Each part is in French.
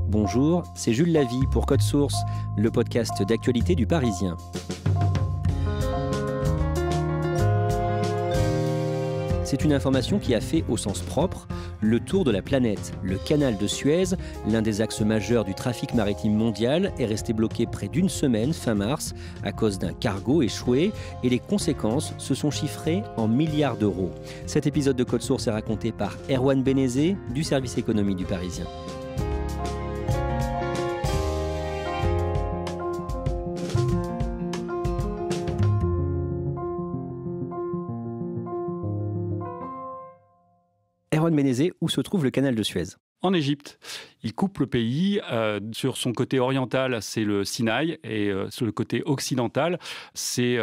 Bonjour, c'est Jules Lavie pour Code Source, le podcast d'actualité du Parisien. C'est une information qui a fait, au sens propre, le tour de la planète. Le canal de Suez, l'un des axes majeurs du trafic maritime mondial, est resté bloqué près d'une semaine, fin mars, à cause d'un cargo échoué, et les conséquences se sont chiffrées en milliards d'euros. Cet épisode de Code Source est raconté par Erwan Benezet, du service économie du Parisien. Erwan Benezet, où se trouve le canal de Suez ? En Égypte. Il coupe le pays. Sur son côté oriental, c'est le Sinaï, et sur le côté occidental, c'est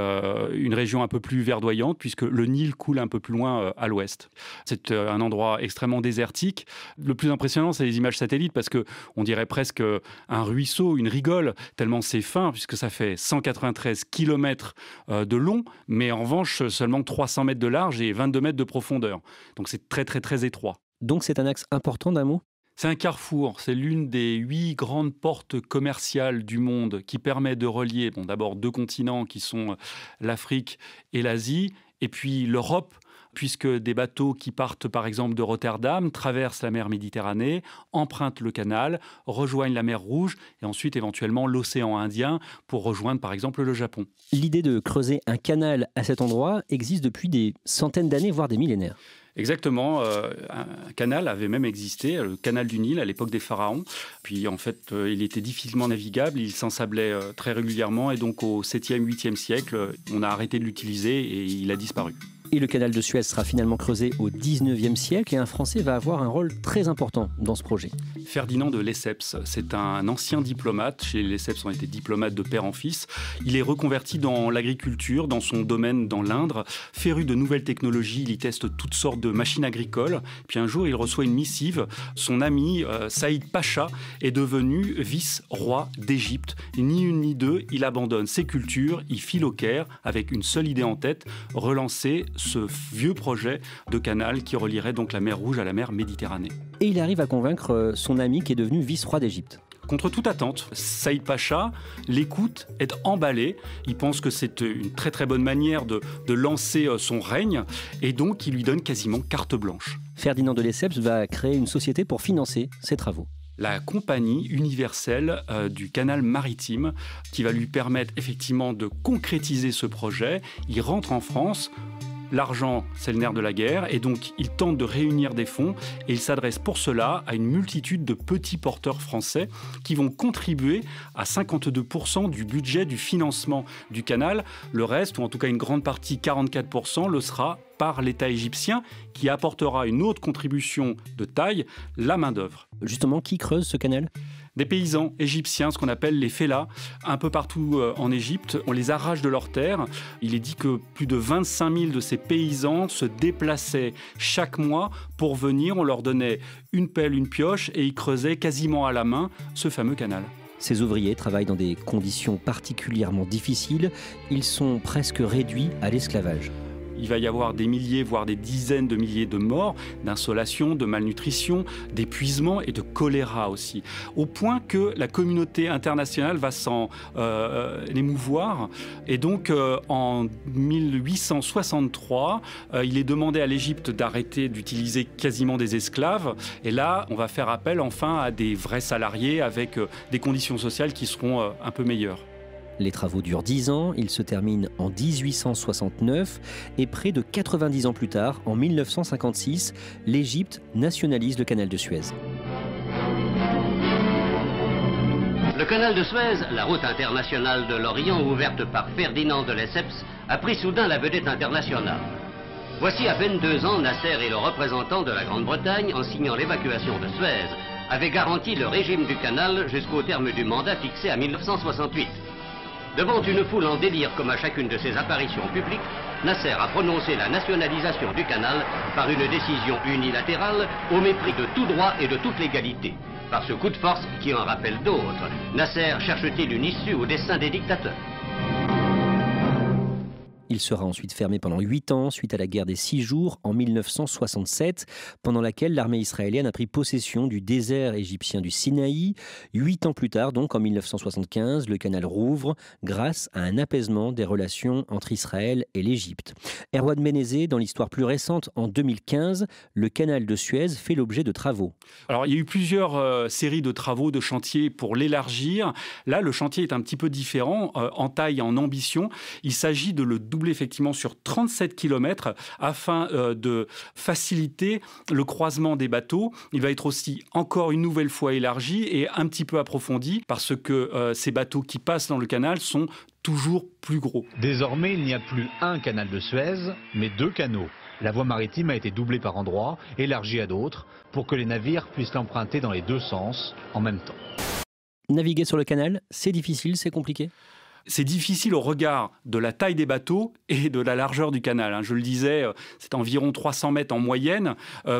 une région un peu plus verdoyante, puisque le Nil coule un peu plus loin à l'ouest. C'est un endroit extrêmement désertique. Le plus impressionnant, c'est les images satellites, parce qu'on dirait presque un ruisseau, une rigole, tellement c'est fin, puisque ça fait 193 km de long, mais en revanche, seulement 300 mètres de large et 22 mètres de profondeur. Donc c'est très, très, très étroit. Donc c'est un axe important d'un mot ? C'est un carrefour, c'est l'une des 8 grandes portes commerciales du monde qui permet de relier d'abord 2 continents qui sont l'Afrique et l'Asie, et puis l'Europe, puisque des bateaux qui partent par exemple de Rotterdam traversent la mer Méditerranée, empruntent le canal, rejoignent la mer Rouge et ensuite éventuellement l'océan Indien pour rejoindre par exemple le Japon. L'idée de creuser un canal à cet endroit existe depuis des centaines d'années, voire des millénaires. Exactement, un canal avait même existé, le canal du Nil à l'époque des pharaons. Puis en fait, il était difficilement navigable, il s'ensablait très régulièrement et donc au 7e, 8e siècle, on a arrêté de l'utiliser et il a disparu. Et le canal de Suez sera finalement creusé au 19e siècle et un Français va avoir un rôle très important dans ce projet. Ferdinand de Lesseps, c'est un ancien diplomate. Chez les Lesseps, on était diplomate de père en fils. Il est reconverti dans l'agriculture, dans son domaine dans l'Indre. Féru de nouvelles technologies, il y teste toutes sortes de machines agricoles. Puis un jour, il reçoit une missive. Son ami Saïd Pacha est devenu vice-roi d'Égypte. Ni une ni deux, il abandonne ses cultures, il file au Caire avec une seule idée en tête, relancer ce vieux projet de canal qui relierait donc la mer Rouge à la mer Méditerranée. Et il arrive à convaincre son ami qui est devenu vice-roi d'Égypte. Contre toute attente, Saïd Pacha l'écoute, est emballé. Il pense que c'est une très très bonne manière de lancer son règne et donc il lui donne quasiment carte blanche. Ferdinand de Lesseps va créer une société pour financer ses travaux. La compagnie universelle du canal maritime qui va lui permettre effectivement de concrétiser ce projet. Il rentre en France. L'argent, c'est le nerf de la guerre, et donc il tente de réunir des fonds et il s'adresse pour cela à une multitude de petits porteurs français qui vont contribuer à 52% du budget du financement du canal. Le reste, ou en tout cas une grande partie, 44%, le sera par l'État égyptien qui apportera une autre contribution de taille, la main-d'œuvre. Justement, qui creuse ce canal ? Des paysans égyptiens, ce qu'on appelle les fellahs, un peu partout en Égypte. On les arrache de leurs terres. Il est dit que plus de 25 000 de ces paysans se déplaçaient chaque mois pour venir. On leur donnait une pelle, une pioche et ils creusaient quasiment à la main ce fameux canal. Ces ouvriers travaillent dans des conditions particulièrement difficiles. Ils sont presque réduits à l'esclavage. Il va y avoir des milliers, voire des dizaines de milliers de morts, d'insolation, de malnutrition, d'épuisement et de choléra aussi. Au point que la communauté internationale va s'en émouvoir. Et donc, en 1863, il est demandé à l'Égypte d'arrêter d'utiliser quasiment des esclaves. Et là, on va faire appel enfin à des vrais salariés avec des conditions sociales qui seront un peu meilleures. Les travaux durent 10 ans, ils se terminent en 1869 et près de 90 ans plus tard, en 1956, l'Égypte nationalise le canal de Suez. Le canal de Suez, la route internationale de l'Orient ouverte par Ferdinand de Lesseps, a pris soudain la vedette internationale. Voici à peine 2 ans, Nasser et le représentant de la Grande-Bretagne, en signant l'évacuation de Suez, avaient garanti le régime du canal jusqu'au terme du mandat fixé à 1968. Devant une foule en délire comme à chacune de ses apparitions publiques, Nasser a prononcé la nationalisation du canal par une décision unilatérale au mépris de tout droit et de toute légalité. Par ce coup de force qui en rappelle d'autres, Nasser cherche-t-il une issue au dessein des dictateurs ? Il sera ensuite fermé pendant 8 ans suite à la guerre des 6 jours en 1967, pendant laquelle l'armée israélienne a pris possession du désert égyptien du Sinaï. 8 ans plus tard, donc en 1975, le canal rouvre grâce à un apaisement des relations entre Israël et l'Égypte. Erwan Benezet, dans l'histoire plus récente, en 2015, le canal de Suez fait l'objet de travaux. Alors, il y a eu plusieurs séries de travaux, de chantiers pour l'élargir. Là, le chantier est un petit peu différent en taille et en ambition. Il s'agit de le doubler effectivement sur 37 km afin de faciliter le croisement des bateaux. Il va être aussi encore une nouvelle fois élargi et un petit peu approfondi parce que ces bateaux qui passent dans le canal sont toujours plus gros. Désormais, il n'y a plus un canal de Suez, mais 2 canaux. La voie maritime a été doublée par endroits, élargie à d'autres, pour que les navires puissent l'emprunter dans les 2 sens en même temps. Naviguer sur le canal, c'est difficile, c'est compliqué ? C'est difficile au regard de la taille des bateaux et de la largeur du canal. Je le disais, c'est environ 300 mètres en moyenne,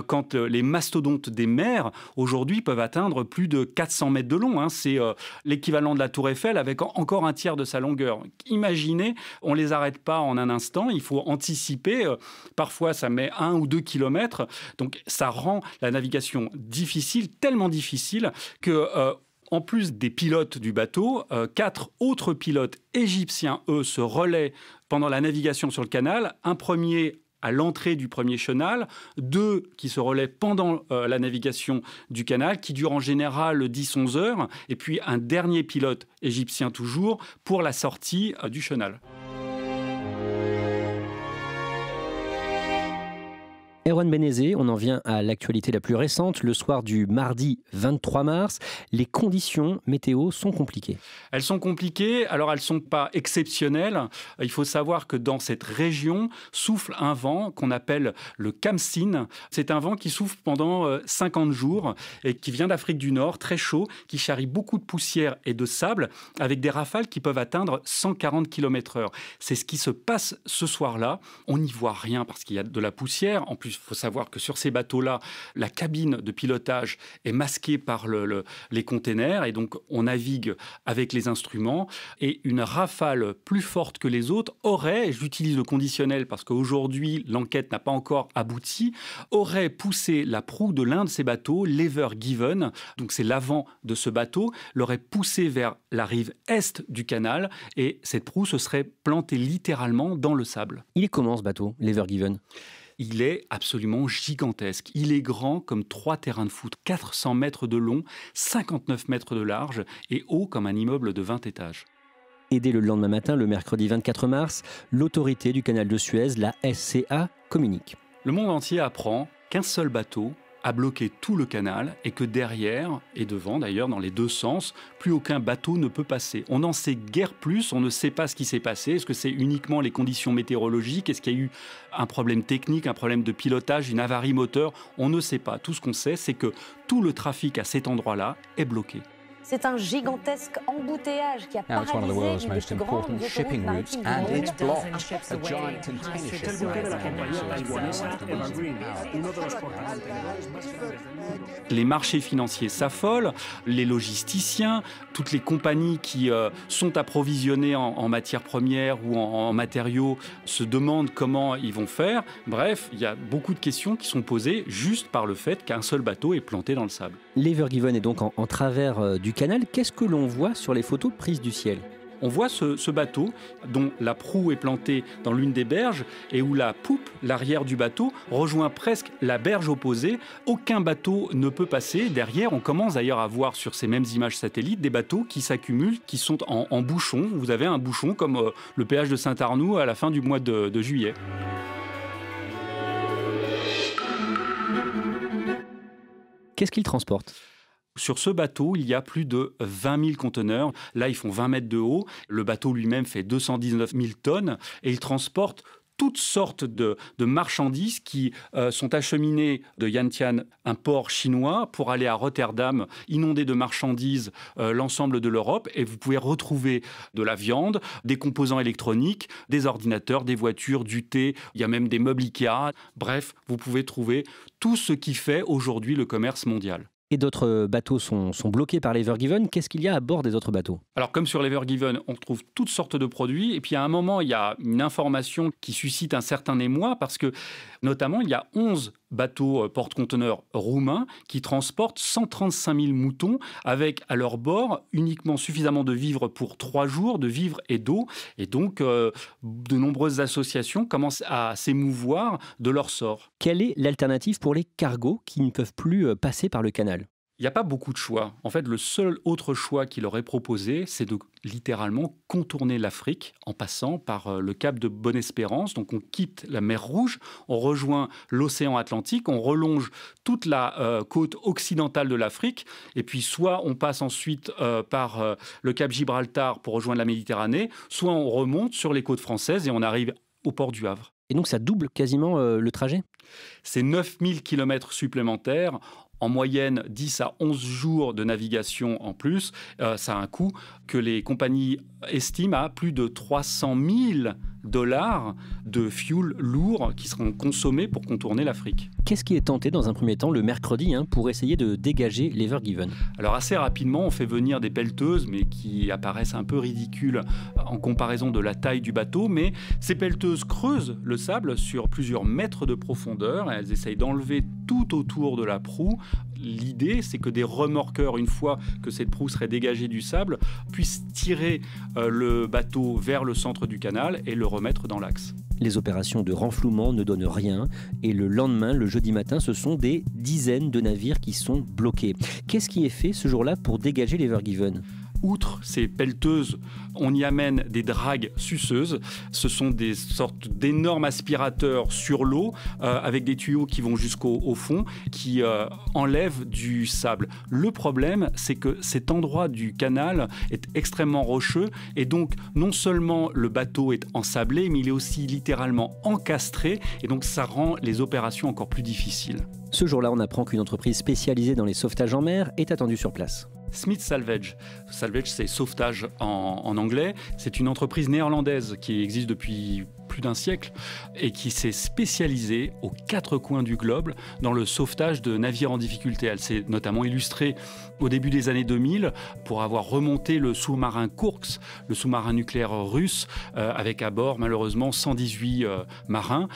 quand les mastodontes des mers, aujourd'hui, peuvent atteindre plus de 400 mètres de long. C'est l'équivalent de la Tour Eiffel avec encore un tiers de sa longueur. Imaginez, on ne les arrête pas en un instant, il faut anticiper. Parfois, ça met 1 ou 2 kilomètres. Donc, ça rend la navigation difficile, tellement difficile que... En plus des pilotes du bateau, 4 autres pilotes égyptiens, eux, se relaient pendant la navigation sur le canal. Un premier à l'entrée du premier chenal, 2 qui se relaient pendant la navigation du canal, qui dure en général 10-11 heures, et puis un dernier pilote égyptien toujours pour la sortie du chenal. Erwan Benezet, on en vient à l'actualité la plus récente. Le soir du mardi 23 mars, les conditions météo sont compliquées. Elles sont compliquées, alors elles ne sont pas exceptionnelles. Il faut savoir que dans cette région souffle un vent qu'on appelle le Khamsin. C'est un vent qui souffle pendant 50 jours et qui vient d'Afrique du Nord, très chaud, qui charrie beaucoup de poussière et de sable avec des rafales qui peuvent atteindre 140 km/h. C'est ce qui se passe ce soir-là. On n'y voit rien parce qu'il y a de la poussière. En plus, il faut savoir que sur ces bateaux-là, la cabine de pilotage est masquée par les containers et donc on navigue avec les instruments. Et une rafale plus forte que les autres aurait, et j'utilise le conditionnel parce qu'aujourd'hui l'enquête n'a pas encore abouti, aurait poussé la proue de l'un de ces bateaux, l'Ever Given, donc c'est l'avant de ce bateau, l'aurait poussé vers la rive est du canal et cette proue se serait plantée littéralement dans le sable. Il est comment ce bateau, l'Ever Given ? Il est absolument gigantesque. Il est grand comme 3 terrains de foot, 400 mètres de long, 59 mètres de large et haut comme un immeuble de 20 étages. Et dès le lendemain matin, le mercredi 24 mars, l'autorité du canal de Suez, la SCA, communique. Le monde entier apprend qu'un seul bateau a bloqué tout le canal et que derrière, et devant d'ailleurs, dans les 2 sens, plus aucun bateau ne peut passer. On n'en sait guère plus, on ne sait pas ce qui s'est passé. Est-ce que c'est uniquement les conditions météorologiques? Est-ce qu'il y a eu un problème technique, un problème de pilotage, une avarie moteur? On ne sait pas. Tout ce qu'on sait, c'est que tout le trafic à cet endroit-là est bloqué. C'est un gigantesque embouteillage qui a paralysé une des plus grandes autoroutes maritimes du monde. Les marchés financiers s'affolent, les logisticiens, toutes les compagnies qui sont approvisionnées en matières premières ou en matériaux se demandent comment ils vont faire. Bref, il y a beaucoup de questions qui sont posées juste par le fait qu'un seul bateau est planté dans le sable. L'Ever Given est donc en travers du canal. Qu'est-ce que l'on voit sur les photos prises du ciel ? On voit ce bateau dont la proue est plantée dans l'une des berges et où la poupe, l'arrière du bateau, rejoint presque la berge opposée. Aucun bateau ne peut passer. Derrière, on commence d'ailleurs à voir sur ces mêmes images satellites des bateaux qui s'accumulent, qui sont en bouchon. Vous avez un bouchon comme le péage de Saint-Arnoux à la fin du mois de juillet. Qu'est-ce qu'il transporte ? Sur ce bateau, il y a plus de 20 000 conteneurs. Là, ils font 20 mètres de haut. Le bateau lui-même fait 219 000 tonnes et il transporte toutes sortes de marchandises qui sont acheminées de Yantian, un port chinois, pour aller à Rotterdam, inonder de marchandises l'ensemble de l'Europe. Et vous pouvez retrouver de la viande, des composants électroniques, des ordinateurs, des voitures, du thé. Il y a même des meubles Ikea. Bref, vous pouvez trouver tout ce qui fait aujourd'hui le commerce mondial. Et d'autres bateaux sont bloqués par l'Ever Given. Qu'est-ce qu'il y a à bord des autres bateaux? Alors, comme sur l'Ever Given, on trouve toutes sortes de produits. Et puis, à un moment, il y a une information qui suscite un certain émoi parce que, notamment, il y a 11 bateaux porte-conteneurs roumains qui transportent 135 000 moutons avec à leur bord uniquement suffisamment de vivres pour 3 jours, de vivres et d'eau. Et donc, de nombreuses associations commencent à s'émouvoir de leur sort. Quelle est l'alternative pour les cargos qui ne peuvent plus passer par le canal? Il n'y a pas beaucoup de choix. En fait, le seul autre choix qui leur est proposé, c'est de littéralement contourner l'Afrique en passant par le cap de Bonne-Espérance. Donc on quitte la mer Rouge, on rejoint l'océan Atlantique, on relonge toute la côte occidentale de l'Afrique. Et puis soit on passe ensuite par le cap Gibraltar pour rejoindre la Méditerranée, soit on remonte sur les côtes françaises et on arrive au port du Havre. Et donc ça double quasiment le trajet? C'est 9000 km supplémentaires. En moyenne, 10 à 11 jours de navigation en plus. Ça a un coût que les compagnies estiment à plus de 300 000 $ de fuel lourd qui seront consommés pour contourner l'Afrique. Qu'est-ce qui est tenté dans un premier temps le mercredi pour essayer de dégager l'Ever Given? Alors assez rapidement, on fait venir des pelleteuses, mais qui apparaissent un peu ridicules en comparaison de la taille du bateau. Mais ces pelleteuses creusent le sable sur plusieurs mètres de profondeur et elles essayent d'enlever tout autour de la proue. L'idée, c'est que des remorqueurs, une fois que cette proue serait dégagée du sable, puissent tirer le bateau vers le centre du canal et le remettre dans l'axe. Les opérations de renflouement ne donnent rien et le lendemain, le jeudi matin, ce sont des dizaines de navires qui sont bloqués. Qu'est-ce qui est fait ce jour-là pour dégager l'Ever Given? Outre ces pelleteuses, on y amène des dragues suceuses. Ce sont des sortes d'énormes aspirateurs sur l'eau avec des tuyaux qui vont jusqu'au fond, qui enlèvent du sable. Le problème, c'est que cet endroit du canal est extrêmement rocheux et donc non seulement le bateau est ensablé, mais il est aussi littéralement encastré et donc ça rend les opérations encore plus difficiles. Ce jour-là, on apprend qu'une entreprise spécialisée dans les sauvetages en mer est attendue sur place. Smith Salvage. Salvage, c'est sauvetage en anglais. C'est une entreprise néerlandaise qui existe depuis plus d'un siècle et qui s'est spécialisée aux 4 coins du globe dans le sauvetage de navires en difficulté. Elle s'est notamment illustrée au début des années 2000 pour avoir remonté le sous-marin Kursk, le sous-marin nucléaire russe, avec à bord malheureusement 118 marins,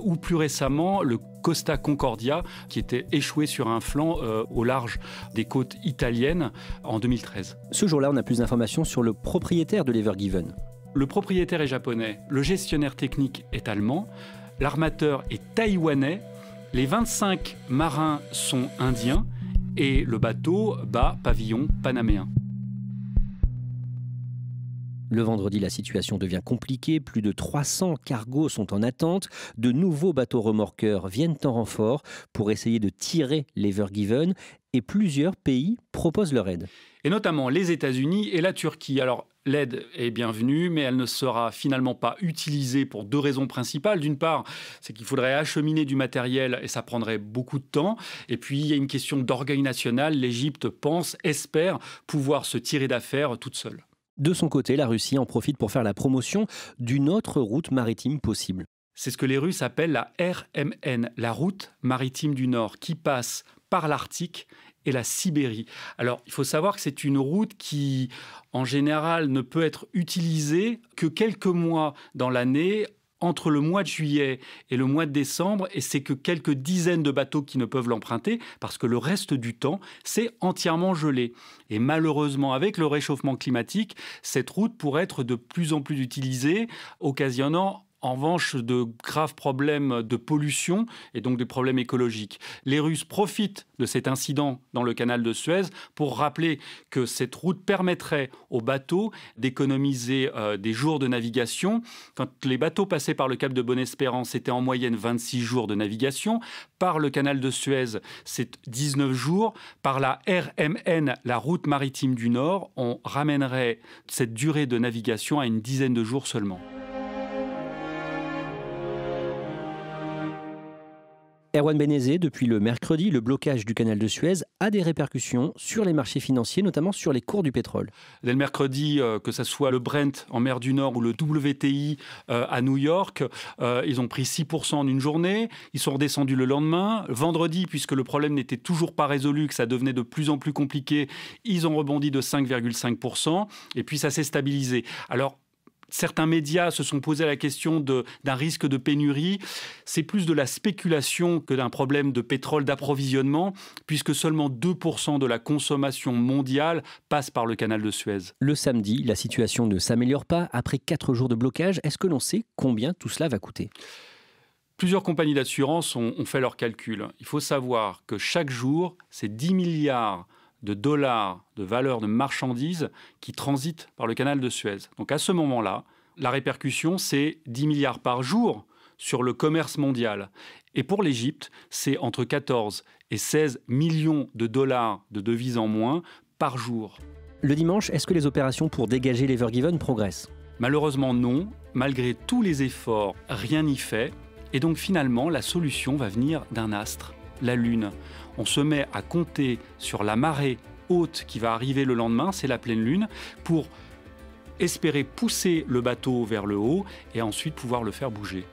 ou plus récemment le Costa Concordia qui était échoué sur un flanc au large des côtes italiennes en 2013. Ce jour-là, on a plus d'informations sur le propriétaire de l'Ever Given. Le propriétaire est japonais, le gestionnaire technique est allemand, l'armateur est taïwanais, les 25 marins sont indiens et le bateau bat pavillon panaméen. Le vendredi, la situation devient compliquée. Plus de 300 cargos sont en attente. De nouveaux bateaux remorqueurs viennent en renfort pour essayer de tirer l'Ever Given et plusieurs pays proposent leur aide. Et notamment les États-Unis et la Turquie. Alors, l'aide est bienvenue, mais elle ne sera finalement pas utilisée pour 2 raisons principales. D'une part, c'est qu'il faudrait acheminer du matériel et ça prendrait beaucoup de temps. Et puis, il y a une question d'orgueil national. L'Égypte pense, espère pouvoir se tirer d'affaire toute seule. De son côté, la Russie en profite pour faire la promotion d'une autre route maritime possible. C'est ce que les Russes appellent la RMN, la route maritime du Nord, qui passe par l'Arctique et la Sibérie. Alors, il faut savoir que c'est une route qui, en général, ne peut être utilisée que quelques mois dans l'année, entre le mois de juillet et le mois de décembre, et c'est que quelques dizaines de bateaux qui ne peuvent l'emprunter, parce que le reste du temps, c'est entièrement gelé. Et malheureusement, avec le réchauffement climatique, cette route pourrait être de plus en plus utilisée, occasionnant en revanche de graves problèmes de pollution et donc des problèmes écologiques. Les Russes profitent de cet incident dans le canal de Suez pour rappeler que cette route permettrait aux bateaux d'économiser des jours de navigation. Quand les bateaux passaient par le cap de Bonne-Espérance, c'était en moyenne 26 jours de navigation. Par le canal de Suez, c'est 19 jours. Par la RMN, la route maritime du Nord, on ramènerait cette durée de navigation à une dizaine de jours seulement. Erwan Benezet, depuis le mercredi, le blocage du canal de Suez a des répercussions sur les marchés financiers, notamment sur les cours du pétrole. Dès le mercredi, que ce soit le Brent en mer du Nord ou le WTI à New York, ils ont pris 6% en une journée. Ils sont redescendus le lendemain. Vendredi, puisque le problème n'était toujours pas résolu, que ça devenait de plus en plus compliqué, ils ont rebondi de 5,5%. Et puis ça s'est stabilisé. Alors, certains médias se sont posé la question d'un risque de pénurie. C'est plus de la spéculation que d'un problème de pétrole d'approvisionnement, puisque seulement 2% de la consommation mondiale passe par le canal de Suez. Le samedi, la situation ne s'améliore pas. Après 4 jours de blocage, est-ce que l'on sait combien tout cela va coûter ? Plusieurs compagnies d'assurance ont fait leurs calculs. Il faut savoir que chaque jour, c'est 10 milliards de dollars de valeur de marchandises qui transitent par le canal de Suez. Donc à ce moment-là, la répercussion, c'est 10 milliards par jour sur le commerce mondial. Et pour l'Égypte, c'est entre 14 et 16 millions de dollars de devises en moins par jour. Le dimanche, est-ce que les opérations pour dégager l'Ever Given progressent ? Malheureusement non. Malgré tous les efforts, rien n'y fait. Et donc finalement, la solution va venir d'un astre, la Lune. On se met à compter sur la marée haute qui va arriver le lendemain, c'est la pleine lune, pour espérer pousser le bateau vers le haut et ensuite pouvoir le faire bouger.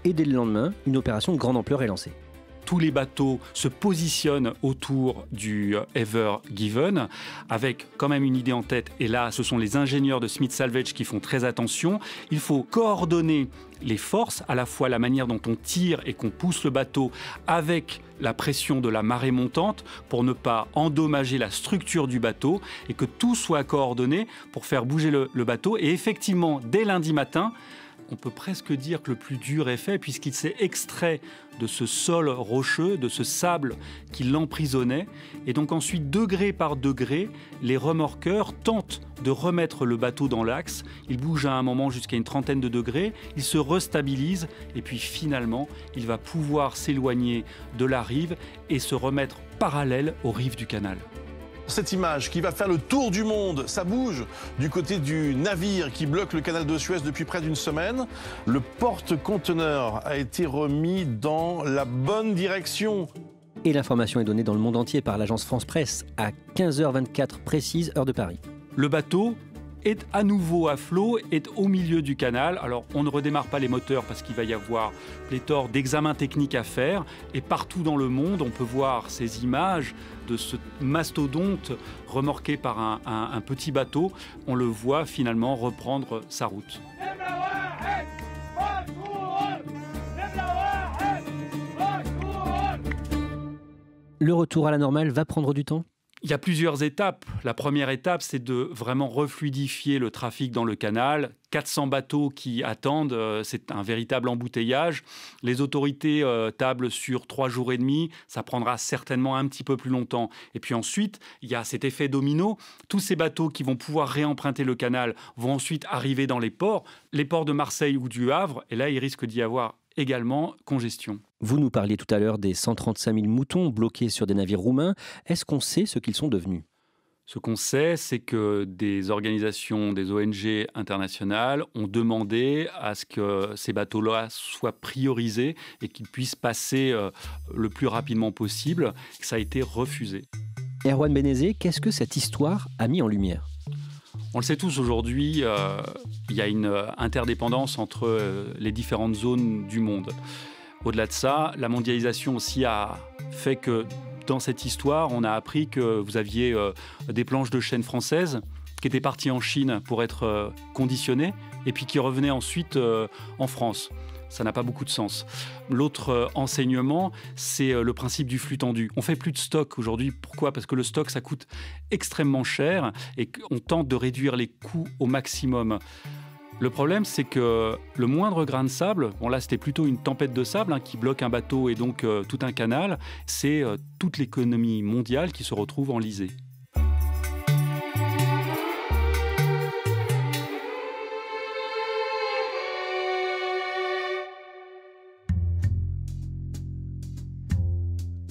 Et dès le lendemain, une opération de grande ampleur est lancée. Tous les bateaux se positionnent autour du Ever Given avec quand même une idée en tête. Et là, ce sont les ingénieurs de Smith Salvage qui font très attention. Il faut coordonner les forces, à la fois la manière dont on tire et qu'on pousse le bateau avec la pression de la marée montante pour ne pas endommager la structure du bateau et que tout soit coordonné pour faire bouger le bateau. Et effectivement, dès lundi matin, on peut presque dire que le plus dur est fait puisqu'il s'est extrait de ce sol rocheux, de ce sable qui l'emprisonnait. Et donc ensuite, degré par degré, les remorqueurs tentent de remettre le bateau dans l'axe. Il bouge à un moment jusqu'à une trentaine de degrés, il se restabilise et puis finalement, il va pouvoir s'éloigner de la rive et se remettre parallèle aux rives du canal. Cette image qui va faire le tour du monde, ça bouge du côté du navire qui bloque le canal de Suez depuis près d'une semaine. Le porte-conteneur a été remis dans la bonne direction. Et l'information est donnée dans le monde entier par l'agence France Presse à 15h24 précise, heure de Paris. Le bateau est à nouveau à flot, est au milieu du canal. Alors, on ne redémarre pas les moteurs parce qu'il va y avoir pléthore d'examens techniques à faire. Et partout dans le monde, on peut voir ces images de ce mastodonte remorqué par un petit bateau. On le voit finalement reprendre sa route. Le retour à la normale va prendre du temps ? Il y a plusieurs étapes. La première étape, c'est de vraiment refluidifier le trafic dans le canal. 400 bateaux qui attendent, c'est un véritable embouteillage. Les autorités tablent sur 3 jours et demi. Ça prendra certainement un petit peu plus longtemps. Et puis ensuite, il y a cet effet domino. Tous ces bateaux qui vont pouvoir réemprunter le canal vont ensuite arriver dans les ports de Marseille ou du Havre. Et là, il risque d'y avoir également congestion. Vous nous parliez tout à l'heure des 135 000 moutons bloqués sur des navires roumains. Est-ce qu'on sait ce qu'ils sont devenus ? Ce qu'on sait, c'est que des organisations, des ONG internationales ont demandé à ce que ces bateaux-là soient priorisés et qu'ils puissent passer le plus rapidement possible. Ça a été refusé. Erwan Benezet, qu'est-ce que cette histoire a mis en lumière ? On le sait tous aujourd'hui, il y a une interdépendance entre les différentes zones du monde. Au-delà de ça, la mondialisation aussi a fait que dans cette histoire, on a appris que vous aviez des planches de chêne françaises qui étaient parties en Chine pour être conditionnées et puis qui revenaient ensuite en France. Ça n'a pas beaucoup de sens. L'autre enseignement, c'est le principe du flux tendu. On ne fait plus de stock aujourd'hui. Pourquoi ? Parce que le stock, ça coûte extrêmement cher et qu'on tente de réduire les coûts au maximum. Le problème, c'est que le moindre grain de sable, bon là c'était plutôt une tempête de sable qui bloque un bateau et donc tout un canal, c'est toute l'économie mondiale qui se retrouve enlisée.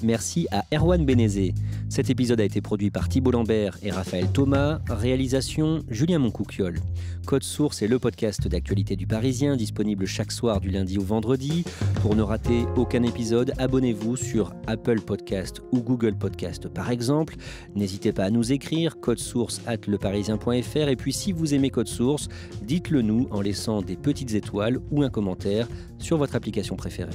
Merci à Erwan Benezet. Cet épisode a été produit par Thibault Lambert et Raphaël Thomas. Réalisation Julien Moncouquiol. Code Source est le podcast d'actualité du Parisien, disponible chaque soir du lundi au vendredi. Pour ne rater aucun épisode, abonnez-vous sur Apple Podcast ou Google Podcast par exemple. N'hésitez pas à nous écrire, codesource@leparisien.fr. Et puis si vous aimez Code Source, dites-le nous en laissant des petites étoiles ou un commentaire sur votre application préférée.